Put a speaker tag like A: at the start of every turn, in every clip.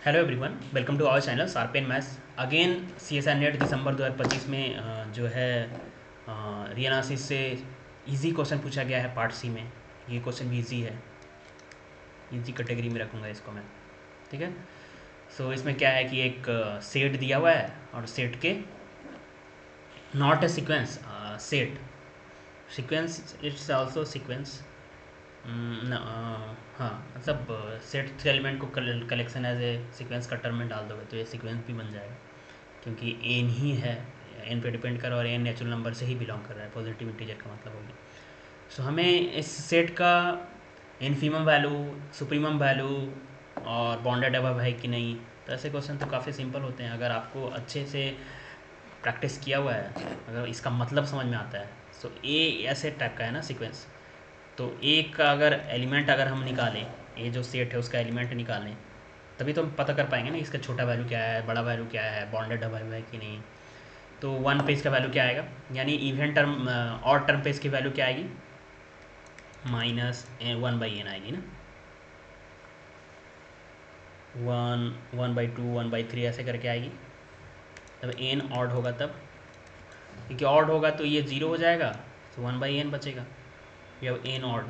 A: Hello everyone, welcome to our channel sharpen maths. Again CSI NET December 2025 में जो है रीएनालिसिस से इजी क्वेश्चन पूछा गया है पार्ट सी में। ये क्वेश्चन भी इजी है, इजी कैटेगरी में रखूँगा इसको मैं। ठीक है। सो इसमें क्या है कि एक सेट दिया हुआ है और सेट के not a sequence, set sequence it's also sequence. हाँ, मतलब सेट थ्री एलिमेंट को कलेक्शन एज ए सीक्वेंस का टर्म में डाल दोगे तो ये सीक्वेंस भी बन जाएगा, क्योंकि एन ही है, एन पे डिपेंड कर और एन नेचुरल नंबर से ही बिलोंग कर रहा है, पॉजिटिव इंटीजर का मतलब हो गया। सो हमें इस सेट का इन्फीमम वैल्यू, सुप्रीमम वैल्यू और बॉन्डेड अबव है कि नहीं। तो ऐसे क्वेश्चन तो काफ़ी सिंपल होते हैं अगर आपको अच्छे से प्रैक्टिस किया हुआ है, अगर इसका मतलब समझ में आता है। सो ए ऐसे टाइप का है ना सीक्वेंस। तो ए का अगर एलिमेंट अगर हम निकालें, ए जो सेट है उसका एलिमेंट निकालें, तभी तो हम पता कर पाएंगे ना इसका छोटा वैल्यू क्या है, बड़ा वैल्यू क्या है, बॉन्डेड वैल्यू है कि नहीं। तो वन पे इसका वैल्यू क्या आएगा, यानी इवन टर्म और टर्म पे इसकी वैल्यू क्या आएगी, -1/n आएगी ना। 1/2 1/3 ऐसे करके आएगी। जब एन ऑड होगा तब, क्योंकि ऑड होगा तो ये 0 हो जाएगा, तो 1/n बचेगा। जब एन ऑड,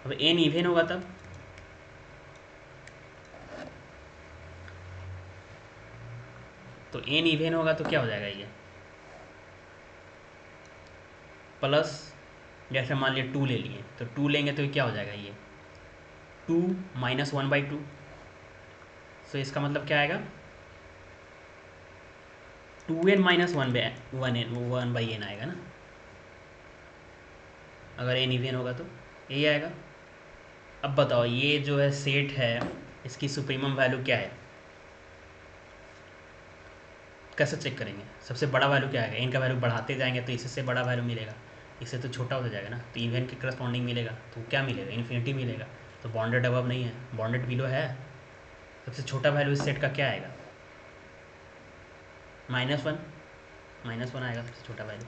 A: अब एन इवन होगा तब, तो एन इवन होगा तो क्या हो जाएगा ये, प्लस, जैसे मान लिया 2 ले लिए तो 2 लेंगे तो क्या हो जाएगा ये 2 -1/2। सो इसका मतलब क्या आएगा, 2n - 1/n आएगा ना, अगर n इवन होगा तो यही आएगा। अब बताओ ये जो है सेट है, इसकी सुप्रीमम वैल्यू क्या है, कैसे चेक करेंगे। सबसे बड़ा वैल्यू क्या आएगा, n का वैल्यू बढ़ाते जाएंगे तो इससे बड़ा वैल्यू मिलेगा, इससे तो छोटा हो जाएगा ना, तो इवन के करस्पॉन्डिंग मिलेगा तो क्या मिलेगा, इन्फिनिटी मिलेगा। तो बॉन्डेड अबव नहीं है, बॉन्डेड बिलो है। सबसे छोटा वैल्यू इस सेट का क्या आएगा, -1, -1 आएगा सबसे छोटा वैल्यू।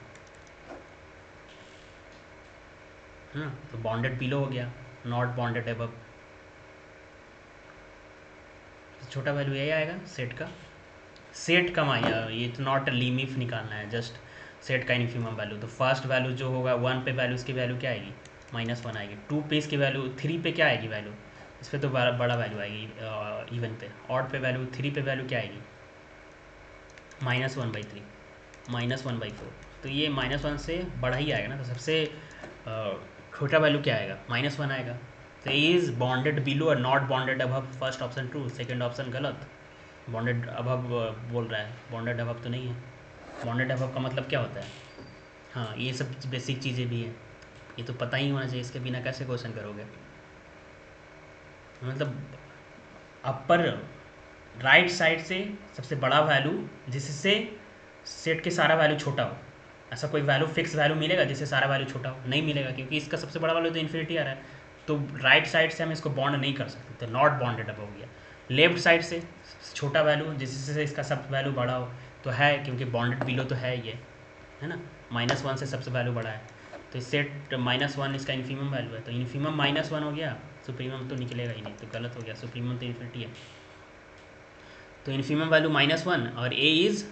A: हाँ, तो बॉन्डेड बिलो हो गया, नॉट बॉन्डेड अबव। छोटा वैल्यू यही आएगा सेट का। सेट का माया ये तो नॉट लिमिफ निकालना है, जस्ट सेट का इन्फीमम वैल्यू। तो फर्स्ट वैल्यू जो होगा 1 पे वैल्यू, इसकी वैल्यू क्या आएगी, -1 आएगी। 2 पे इसकी वैल्यू, 3 पे क्या आएगी वैल्यू, इस पर तो बड़ा वैल्यू आएगी इवन पे। ऑड पे वैल्यू 3 पे वैल्यू क्या आएगी, -1/3, -1/4। तो ये -1 से बड़ा ही आएगा ना, तो सबसे छोटा वैल्यू क्या आएगा, -1 आएगा। तो इज़ बॉन्डेड बिलो और not bonded above. First option true, second option गलत। बॉन्डेड अबव बोल रहा है, बॉन्डेड अबव तो नहीं है। बॉन्डेड अबव का मतलब क्या होता है, हाँ ये सब बेसिक चीज़ें भी हैं, ये तो पता ही होना चाहिए, इसके बिना कैसे क्वेश्चन करोगे। मतलब अपर राइट साइड से सबसे बड़ा वैल्यू जिससे सेट के सारा वैल्यू छोटा हो। ऐसा कोई वैल्यू फिक्स वैल्यू मिलेगा जिससे सारा वैल्यू छोटा हो, नहीं मिलेगा, क्योंकि इसका सबसे बड़ा वैल्यू तो इन्फिनिटी आ रहा है। तो राइट साइड से हम इसको बॉन्ड नहीं कर सकते, तो नॉट बॉन्डेड अबव हो गया। लेफ्ट साइड से छोटा वैल्यू जिससे इसका सब वैल्यू बड़ा हो, तो है, क्योंकि बॉन्डेड बिलो तो है ये, है ना। -1 से सबसे वैल्यू बड़ा है, तो सेट -1 इसका इन्फीमम वैल्यू है, तो इन्फीमम -1 हो गया, सुप्रीमम तो निकलेगा ही नहीं, तो गलत हो गया, सुप्रीमम तो इन्फिनिटी है। तो इन्फीमम वैल्यू -1 और A is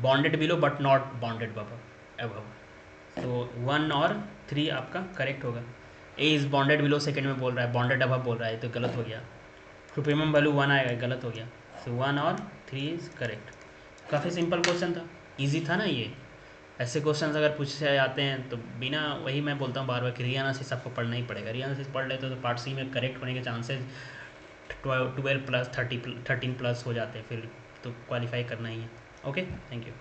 A: bonded below but not bonded above. तो 1 और 3 आपका करेक्ट होगा। A is bonded below second में बोल रहा है, बॉन्डेड अबव बोल रहा है, तो गलत हो गया। सुप्रीमम वैल्यू 1 आएगा, गलत हो गया। सो 1 और 3 इज़ करेक्ट। काफ़ी सिंपल क्वेश्चन था, ईजी था ना ये। ऐसे क्वेश्चन अगर पूछे जाते हैं तो बिना, वही मैं बोलता हूँ बार बार कि रीएनालिसिस आपको पढ़ना ही पड़ेगा। रीएनालिसिस पढ़ लेते तो पार्ट सी में करेक्ट होने के चांसेस 12 प्लस 13 प्लस हो जाते हैं, फिर तो क्वालिफाई करना ही है। Okay, thank you.